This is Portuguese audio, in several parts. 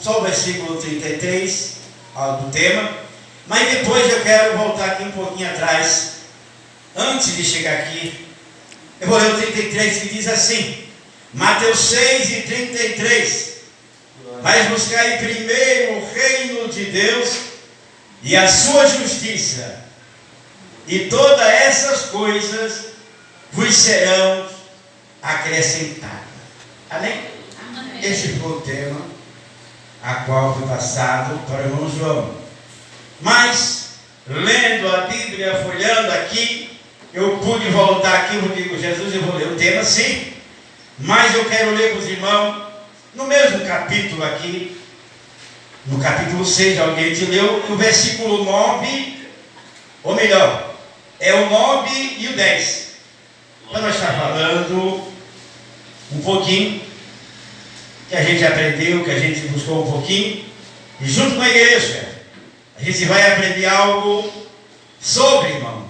só o versículo 33 do tema, mas depois eu quero voltar aqui um pouquinho atrás, antes de chegar aqui. Eu vou ler o 33 que diz assim, Mateus 6 e 33, mas buscai primeiro o reino de Deus e a sua justiça, e todas essas coisas vos serão acrescentadas. Amém? Amém. Este foi o tema a qual foi passado para o irmão João. Mas, lendo a Bíblia, folhando aqui, eu pude voltar aqui, eu digo, Jesus, eu vou ler o tema sim, mas eu quero ler para os irmãos, no mesmo capítulo aqui, no capítulo 6, alguém te leu, o versículo 9, ou melhor, é o 9 e o 10. Para nós estar falando um pouquinho, que a gente aprendeu, que a gente buscou um pouquinho, e junto com a igreja, a gente vai aprender algo sobre, irmão,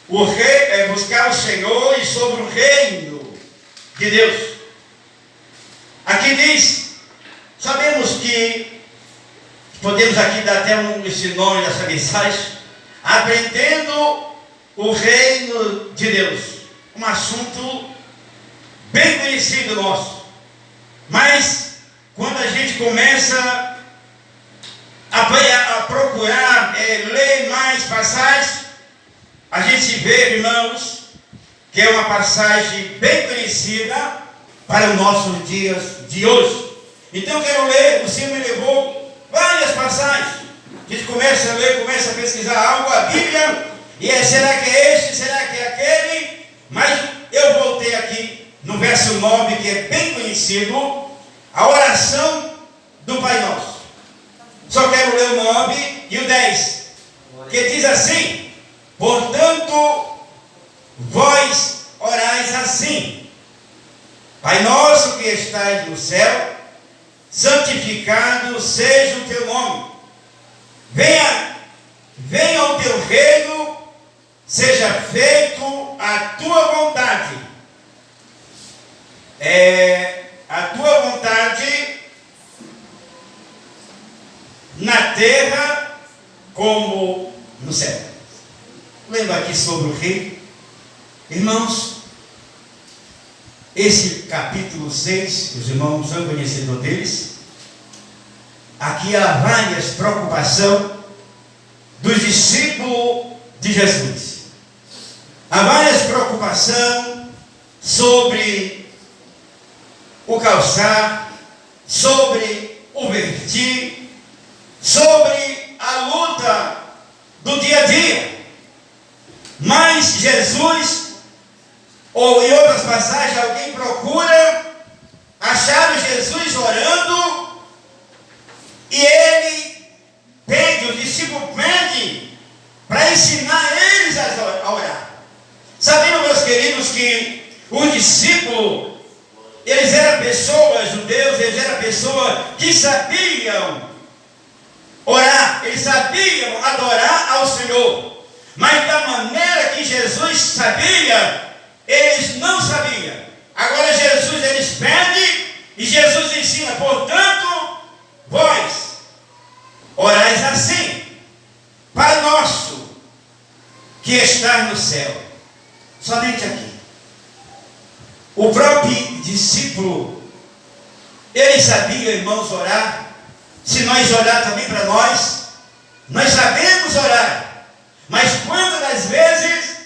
buscar o Senhor e sobre o reino de Deus. Aqui diz, sabemos que podemos aqui dar até esse nome dessa mensagem, aprendendo o reino de Deus, um assunto bem conhecido nosso, mas quando a gente começa a procurar, ler mais passagens, a gente vê, irmãos, que é uma passagem bem conhecida para os nossos dias de hoje. Então eu quero ler, o Senhor me levou várias passagens, a gente começa a ler, começa a pesquisar algo, a Bíblia, e será que é este, será que é aquele? Mas eu voltei aqui no verso 9, que é bem conhecido, a oração do Pai Nosso. Só quero ler o 9 e o 10, que diz assim, portanto, vós orais assim, Pai Nosso que estais no céu, santificado seja o teu nome, venha o teu reino, seja feito a tua vontade, a tua vontade na terra como no céu. Lembra aqui sobre o rei, irmãos, esse capítulo 6, os irmãos são conhecedores deles, aqui há várias preocupações dos discípulos de Jesus. Há várias preocupações sobre o calçar, sobre o vestir, sobre a luta do dia a dia. Mas Jesus, ou em outras passagens, alguém procura achar Jesus orando, e ele pede, o discípulo pede, para ensinar eles a orar. Sabendo, meus queridos, que os discípulos, eles eram pessoas, judeus, eles eram pessoas que sabiam orar, eles sabiam adorar ao Senhor, mas da maneira que Jesus sabia, eles não sabiam. Agora Jesus, eles pedem, e Jesus ensina, portanto, vós orais assim, Pai Nosso que está no céu. Somente aqui. O próprio discípulo, ele sabia, irmãos, orar. Se nós olhar também para nós sabemos orar. Mas quantas das vezes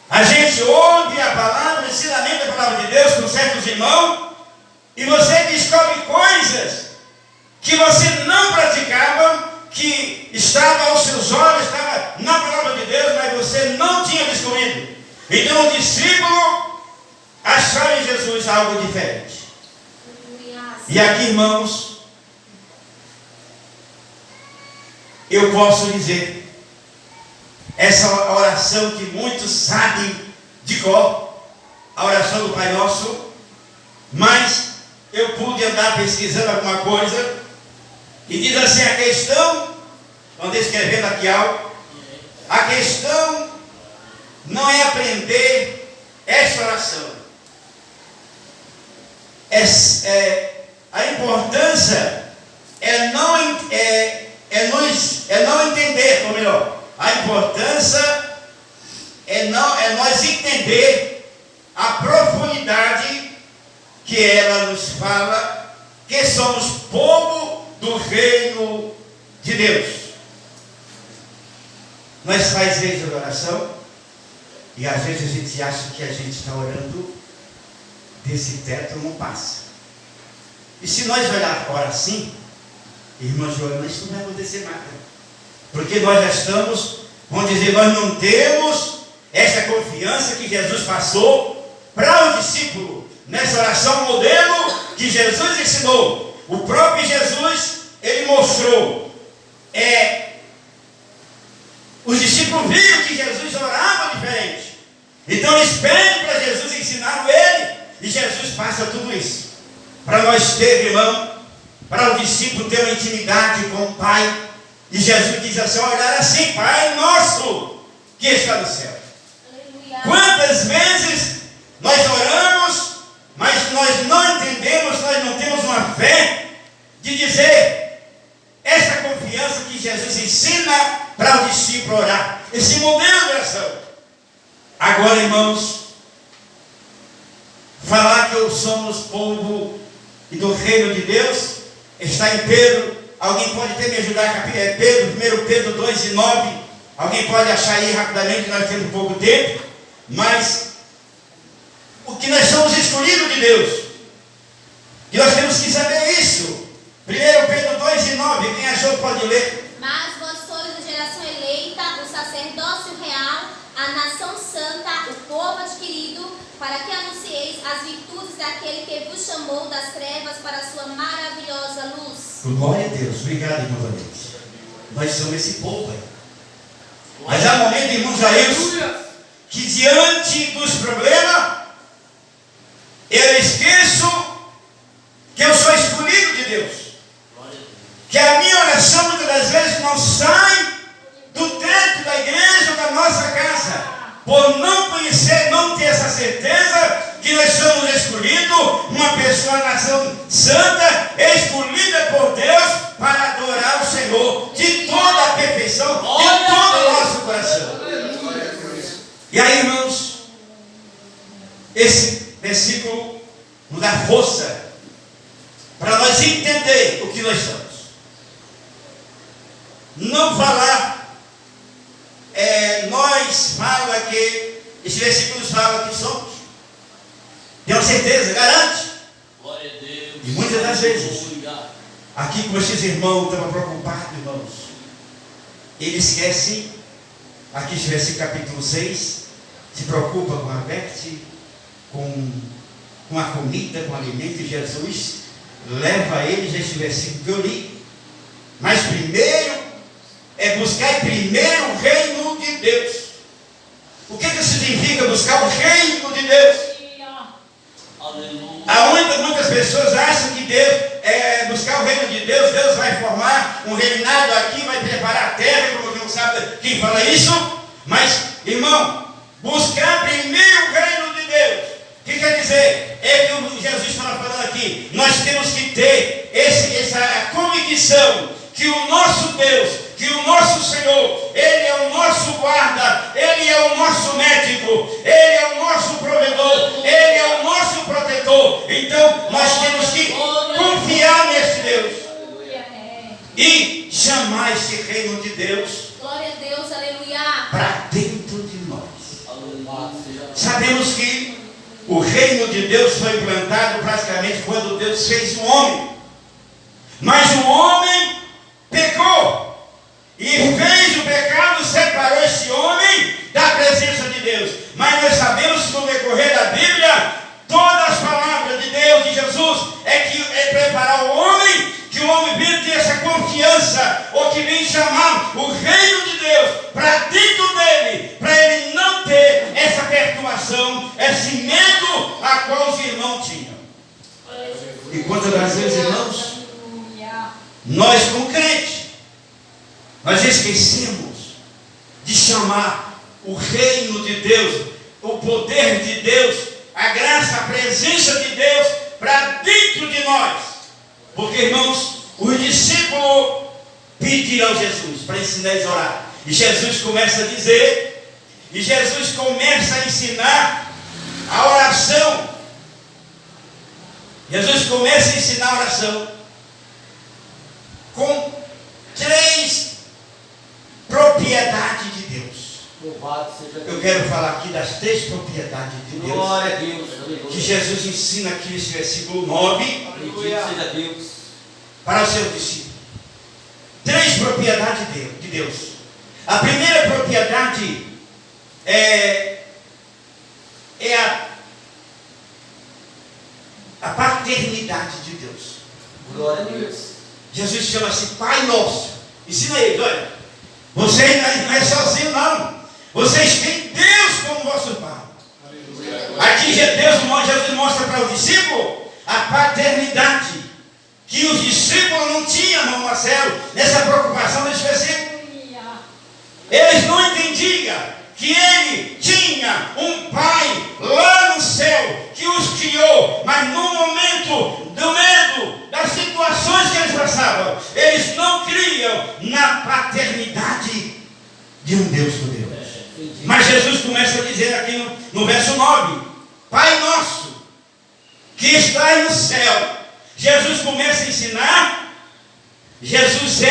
a gente ouve a palavra, o ensinamento da palavra de Deus com certos irmãos, e você descobre coisas que você não praticava, que estava aos seus olhos, estava na palavra de Deus, mas você não tinha descobrido. Então o discípulo achava em Jesus algo diferente. E aqui, irmãos, eu posso dizer, essa oração que muitos sabem de cor, a oração do Pai Nosso, mas eu pude andar pesquisando alguma coisa, e diz assim, a questão, quando escrevendo aqui algo, a questão não é aprender essa oração, a importância é não entender, ou melhor, a importância é nós entender a profundidade que ela nos fala, que somos povo do reino de Deus. Nós faz vezes oração, e às vezes a gente acha que a gente está orando, desse teto não passa. E se nós olhar agora assim, irmã Joana, isso não vai acontecer nada. Porque nós já estamos, vamos dizer, nós não temos essa confiança que Jesus passou para o discípulo, nessa oração modelo que Jesus ensinou. O próprio Jesus, ele mostrou, os discípulos viram que Jesus orava diferente. Então eles pedem para Jesus ensinar ele, e Jesus passa tudo isso. Para nós ter, irmão, para o discípulo ter uma intimidade com o Pai. E Jesus diz assim, olhar assim, Pai nosso, que está no céu. Aleluia. Quantas vezes nós oramos, mas nós não entendemos, nós não temos uma fé de dizer essa confiança que Jesus ensina para o discípulo orar. Esse modelo de oração. Agora, irmãos, falar que somos povo e do reino de Deus, está em Pedro. Alguém pode até me ajudar? 1 Pedro 2:9. Alguém pode achar aí rapidamente, nós temos pouco tempo. Mas o que nós somos escolhidos de Deus, e nós temos que saber isso. 1 Pedro 2:9. Quem achou pode ler. Mas vós sois a geração eleita, o sacerdócio real, a nação santa, o povo adquirido, para que anuncieis as virtudes daquele que vos chamou das trevas para a sua maravilhosa luz. Glória a Deus. Obrigado, irmão Valente. Nós somos esse povo aí. Mas há momento, irmão Jair, que diante dos problemas, eu esqueço que eu sou escolhido de Deus. Que a minha oração muitas das vezes não sai do teto da igreja ou da nossa casa, por não conhecer, não ter essa certeza que nós somos escolhidos, uma pessoa, nação santa, escolhida por Deus para adorar o Senhor de toda a perfeição, de todo o nosso coração. E aí, irmãos, esse versículo nos dá força para nós entender o que nós somos. Não falar, nós fala que, esse versículo nos fala que somos. Tenho certeza, garante. Glória a Deus. E muitas das vezes, aqui com esses irmãos, estavam preocupados, irmãos. Ele esquece, aqui esse versículo capítulo 6, se preocupa com a veste, com a comida, com o alimento, e Jesus leva a eles esse versículo que eu li. Mas primeiro, buscar primeiro o reino de Deus. O que isso significa buscar o reino de Deus? Aleluia. Muitas pessoas acham que Deus, buscar o reino de Deus, Deus vai formar um reinado aqui, vai preparar a terra, como não sabe quem fala isso. Mas, irmão, buscar primeiro o reino de Deus. O que quer dizer? É que o Jesus está falando aqui. Nós temos que ter essa convicção que o nosso Deus, que o nosso Senhor, Ele é o nosso guarda, Ele é o nosso médico, Ele é o nosso provedor, Ele é o nosso protetor. Então, nós temos que confiar nesse Deus e chamar esse reino de Deus, glória a Deus, aleluia, para dentro de nós. Sabemos que o reino de Deus foi implantado praticamente quando Deus fez o homem. Mas o homem pecou. E fez o pecado, separou esse homem da presença de Deus. Mas nós sabemos que no decorrer da Bíblia, todas as palavras de Deus, de Jesus, é preparar o homem, que o homem vem ter essa confiança, ou que vem chamar o reino de Deus para dentro dele, para ele não ter essa perturbação, esse medo a qual os irmãos tinham. E quantas das vezes, irmãos, nós como crentes, nós esquecemos de chamar o reino de Deus, o poder de Deus, a graça, a presença de Deus para dentro de nós. Porque, irmãos, os discípulos pediram a Jesus para ensinar eles a orar. E Jesus começa a dizer, e Jesus começa a ensinar a oração. Jesus começa a ensinar a oração com 3 propriedades de Deus. Louvado seja Deus. Eu quero falar aqui das 3 propriedades de Deus. Glória a Deus. Que Jesus ensina aqui nesse versículo 9. Bendito seja Deus. Para o seu discípulo. 3 propriedades de Deus. A primeira propriedade é a paternidade de Deus. Glória a Deus. Jesus chama-se Pai Nosso. Ensina eles, olha. Vocês não é sozinho, não. Vocês têm Deus como vosso Pai. Aqui Jesus mostra para o discípulo a paternidade que os discípulos não tinham, irmão Marcelo, nessa preocupação desse versículo. Eles não entendiam que ele tinha um pai lá no céu que os criou, mas no momento do medo, das situações que eles passavam, eles não criam na paternidade de um Deus poderoso. Mas Jesus começa a dizer aqui no verso 9: Pai nosso que estás no céu. Jesus começa a ensinar. Jesus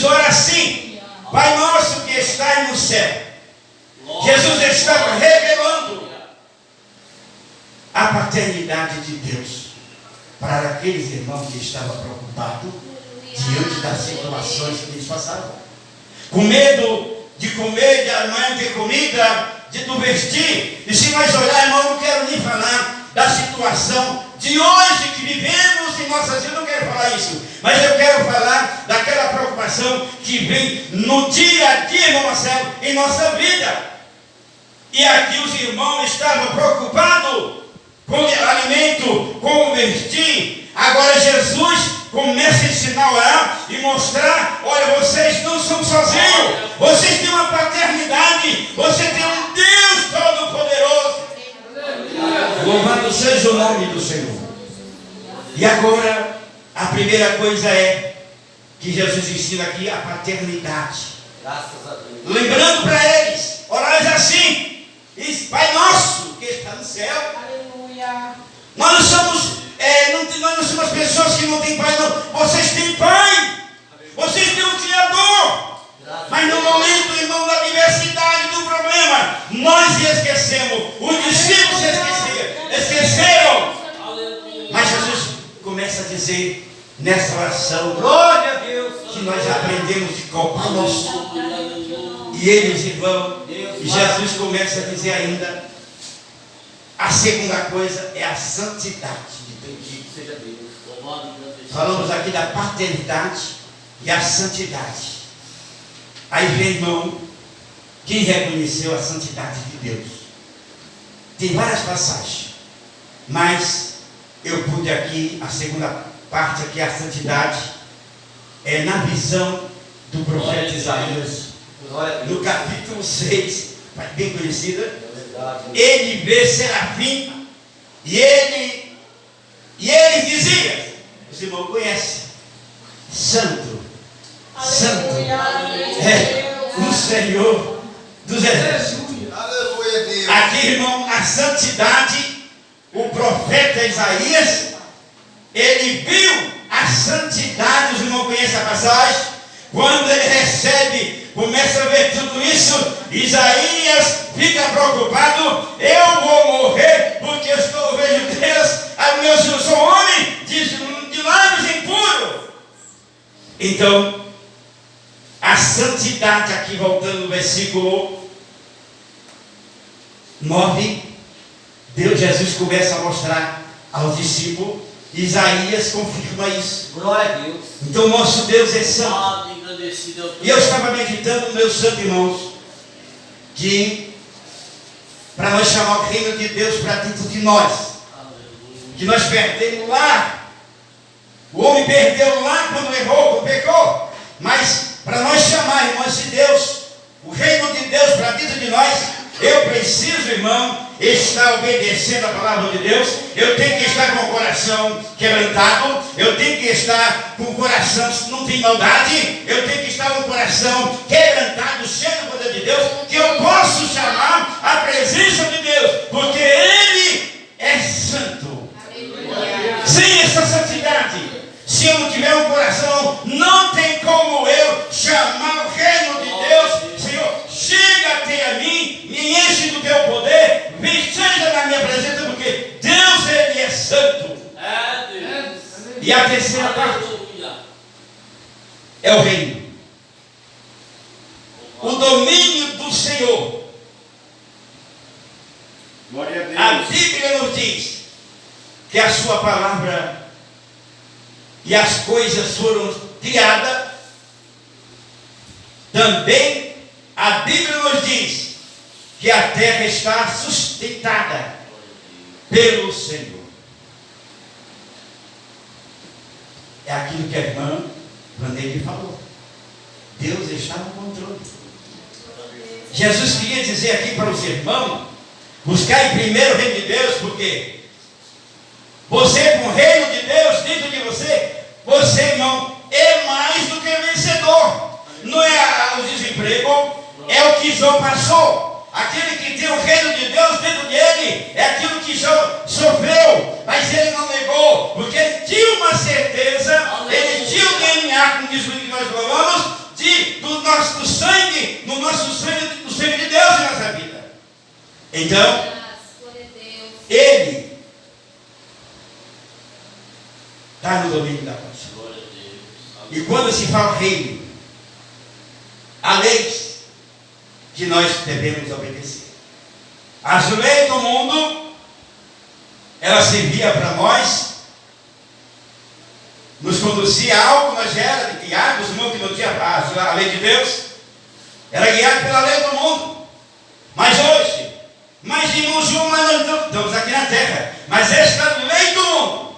ora assim: Pai nosso que estás no céu. Jesus estava revelando a paternidade de Deus para aqueles irmãos que estavam preocupados diante das situações que eles passavam, com medo de comer, de amanhã ter comida, do vestir. E se nós olharmos, irmão, eu não quero nem falar da situação de hoje que vivemos em nossas vidas, não quero falar isso, mas eu quero falar daquela preocupação que vem no dia a dia, irmão Marcelo, em nossa vida. E aqui os irmãos estavam preocupados com o alimento, com o vestir. Agora Jesus começa a ensinar a orar e mostrar: olha, vocês não são sozinhos, vocês têm uma paternidade, você tem um Deus Todo-Poderoso. Louvado seja o nome do Senhor. E agora, a primeira coisa é que Jesus ensina aqui a paternidade. Graças a Deus. Lembrando para eles, orais assim: Pai nosso que está no céu. Aleluia. Nós não somos pessoas que não têm pai, não. Vocês têm pai. Vocês têm um Criador. Mas no momento, irmão, da diversidade do problema, nós esquecemos. Os discípulos esqueceram. Mas Jesus começa a dizer nessa oração: Glória a Deus. que nós aprendemos de qual Pai nosso. E eles, irmão, e Jesus começa a dizer ainda: a segunda coisa é a santidade de Deus. Bendito seja Deus. Falamos aqui da paternidade e a santidade. Aí vem, irmão, quem reconheceu a santidade de Deus. Tem várias passagens, mas eu pude aqui, a segunda parte aqui, a santidade, é na visão do profeta Isaías, no capítulo 6, bem conhecida. Ele vê serafim e ele dizia, os irmãos conhecem: Santo, Santo é o Senhor dos Exércitos. Aqui, irmão, a santidade, o profeta Isaías, ele viu a santidade. Os irmãos conhecem a passagem? Quando ele recebe, começa a ver tudo isso, Isaías fica preocupado: eu vou morrer porque eu vejo Deus, eu sou homem de lábios impuros. Então, a santidade, aqui voltando no versículo 9, Jesus começa a mostrar aos discípulos. Isaías confirma isso. Glória a Deus. Então, nosso Deus é santo. E eu estava meditando, meus santos irmãos, que para nós chamar o reino de Deus para dentro de nós, que nós perdemos lá, o homem perdeu lá quando errou, quando pecou, mas para nós chamar, irmãos, de Deus, o reino de Deus para dentro de nós, eu preciso, irmão, está obedecendo a palavra de Deus, eu tenho que estar com o coração quebrantado, eu tenho que estar com o coração, não tem maldade, eu tenho que estar com o coração quebrantado, cheio do poder de Deus, que eu posso chamar a presença de Deus, porque Ele é santo. Sem essa santidade, se eu não tiver um coração, não tem como eu chamar o reino de Deus. Senhor, chega até a mim, me enche do teu poder, vem, seja na minha presença, porque Deus, Ele é santo. E a terceira parte é o reino, o domínio do Senhor. Glória a Deus. A Bíblia nos diz que a sua palavra e as coisas foram criadas. Também a Bíblia nos diz que a terra está sustentada pelo Senhor. É aquilo que a irmã Vandeline falou. Deus está no controle. Jesus queria dizer aqui para os irmãos: buscai primeiro o reino de Deus, porque você, com o reino de Deus dentro de você, você, irmão, é mais do que vencedor. Não é o desemprego, é o que João passou. Aquele que tem o reino de Deus dentro dele, é aquilo que João sofreu, mas ele não negou, porque ele tinha uma certeza, ele tinha o DNA, como diz o que nós falamos, do sangue, no nosso sangue, do sangue de Deus em nossa vida. Então, ele está no domínio da coisa. E quando se fala reino, há leis que nós devemos obedecer. As leis do mundo, ela servia para nós, nos conduzia a algo, nós já era guiados, o mundo que não tinha a lei de Deus, era guiado pela lei do mundo. Mas hoje, mais de irmãos, nós estamos aqui na terra, mas esta lei do mundo,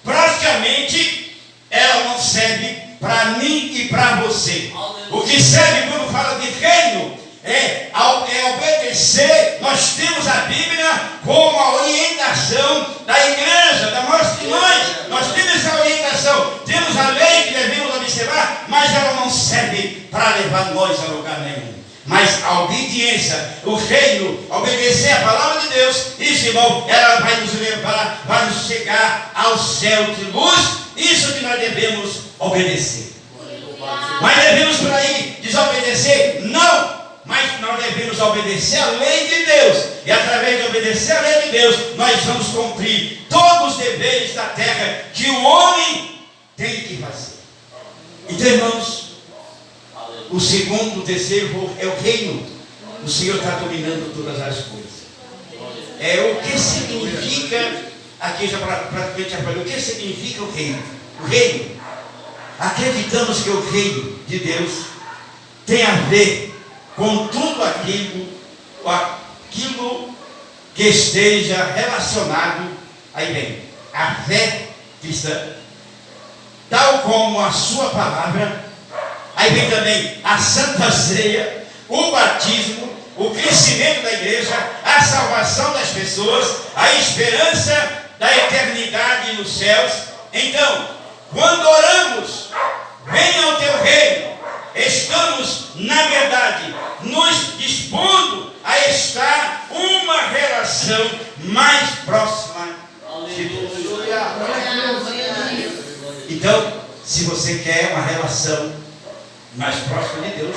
praticamente, ela não serve para mim e para você. O que serve quando fala de reino é obedecer. Nós temos a Bíblia como a orientação da igreja, da nós. Nós temos essa orientação, temos a lei que devemos observar, mas ela não serve para levar nós a lugar nenhum. Mas a obediência, o reino, obedecer a palavra de Deus, isso, irmão, ela vai nos levar, vai nos chegar ao céu de luz. Isso que nós devemos obedecer. Mas devemos por aí desobedecer? Não! Mas nós devemos obedecer a lei de Deus. E através de obedecer a lei de Deus, nós vamos cumprir todos os deveres da terra que o homem tem que fazer. Então, irmãos, o segundo, o terceiro é o reino. O Senhor está dominando todas as coisas. É o que significa, aqui já praticamente já falei, o que significa o reino? O reino, acreditamos que o reino de Deus tem a ver com tudo aquilo que esteja relacionado, aí vem, a fé cristã, tal como a sua palavra, aí vem também a Santa Ceia, o batismo, o crescimento da igreja, a salvação das pessoas, a esperança da eternidade nos céus. Então, quando oramos, venha o teu reino, estamos, na verdade, nos dispondo a estar uma relação mais próxima de Deus. Então, se você quer uma relação mais próxima de Deus,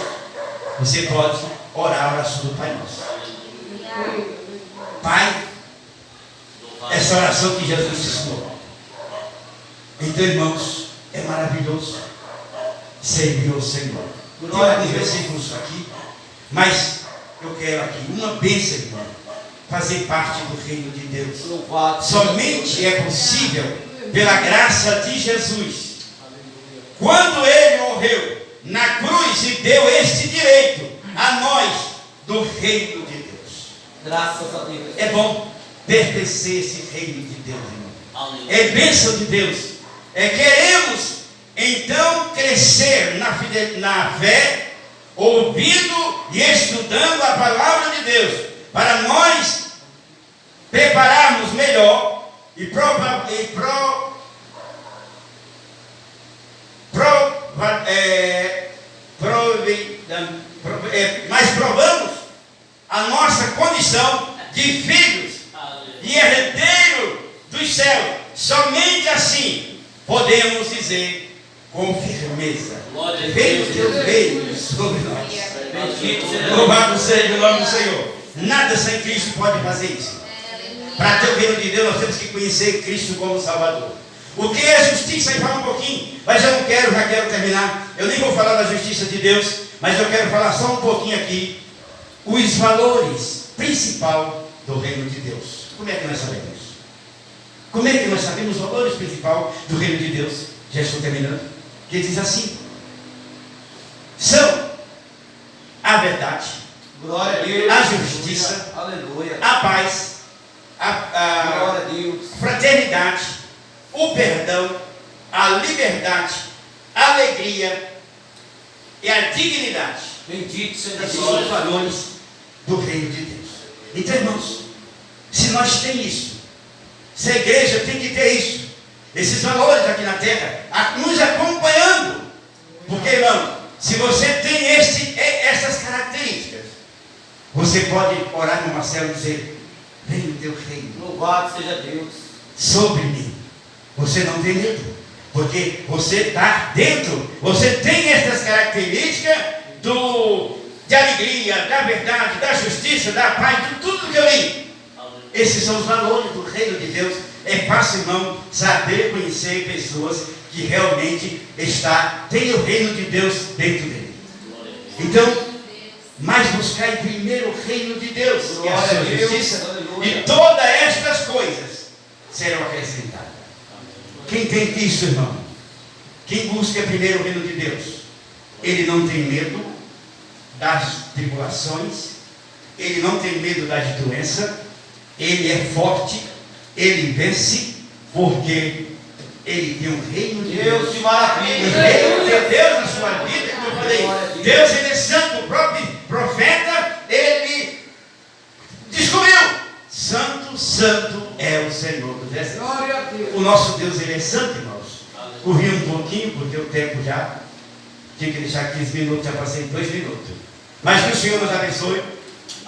você pode orar a oração do Pai Nosso. Pai, essa oração que Jesus ensinou. Então, irmãos, é maravilhoso servir ao Senhor. Tem alguns versículos aqui, mas eu quero aqui uma bênção, irmão, fazer parte do reino de Deus. Somente é possível pela graça de Jesus. Quando Ele morreu na cruz e deu este direito a nós do reino de Deus. Graças a Deus. É bom pertencer a esse reino de Deus, irmão. É bênção de Deus. Queremos então crescer na fé, ouvindo e estudando a palavra de Deus, para nós prepararmos melhor mas provamos a nossa condição de filhos e herdeiro dos céus. Somente assim podemos dizer com firmeza: veio o teu reino sobre nós. Louvado seja o nome do Senhor. Nada sem Cristo pode fazer isso. Para ter o reino de Deus, nós temos que conhecer Cristo como Salvador. O que é justiça? Aí fala um pouquinho, mas eu não quero, já quero terminar. Eu nem vou falar da justiça de Deus, mas eu quero falar só um pouquinho aqui. Os valores principal do reino de Deus. Como é que nós sabemos? Como é que nós sabemos os valores principal do reino de Deus? Já estou terminando. Que diz assim: são a verdade, Glória a Deus. a justiça, Aleluia. a paz, Glória a Deus. fraternidade, o perdão, a liberdade, a alegria e a dignidade. Bendito seja Esses Deus. são os valores do reino de Deus. Então, irmãos, se nós temos isso, se a igreja tem que ter isso, esses valores aqui na terra, nos acompanhando. Porque, irmão, se você tem essas características, você pode orar no Marcelo e dizer: venha o teu reino Louvado seja Deus. sobre mim. Você não tem medo, porque você está dentro, você tem essas características de alegria, da verdade, da justiça, da paz, de tudo que eu li. Esses são os valores do reino de Deus. É fácil, irmão, saber conhecer pessoas que realmente têm o reino de Deus dentro dele. Então, mas buscar primeiro o reino de Deus e a sua justiça, e todas estas coisas serão acrescentadas. Quem tem Cristo, irmão, quem busca primeiro o reino de Deus, ele não tem medo das tribulações, ele não tem medo das doenças, ele é forte, ele vence, porque ele tem um reino de Deus. Deus de maravilha. O reino de Deus na sua vida, como eu falei, Deus, ele é santo. O próprio profeta, ele descobriu: santo, santo é o Senhor dos exércitos. O nosso Deus, ele é santo, irmãos. Corri um pouquinho, porque o tempo já tinha que deixar 15 minutos, já passei 2 minutos. Mas que o Senhor nos abençoe.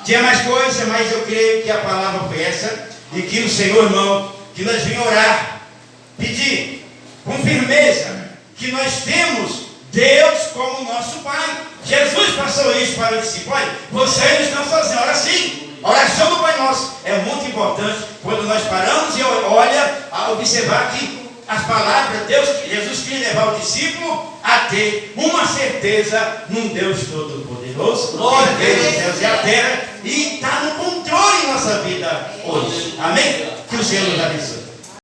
Tinha mais coisa, mas eu creio que a palavra foi essa, e que o Senhor, irmão, que nós venhamos orar, pedir com firmeza que nós temos Deus como nosso Pai. Jesus passou isso para os discípulos: olha, vocês não estão sozinhos. Ora sim, a oração do Pai Nosso é muito importante quando nós paramos e olha a observar que as palavras de Deus, Jesus queria levar o discípulo a ter uma certeza num Deus Todo-Poderoso, que fez os céus e a terra, e está no controle em nossa vida hoje. Amém? Que o Senhor nos abençoe.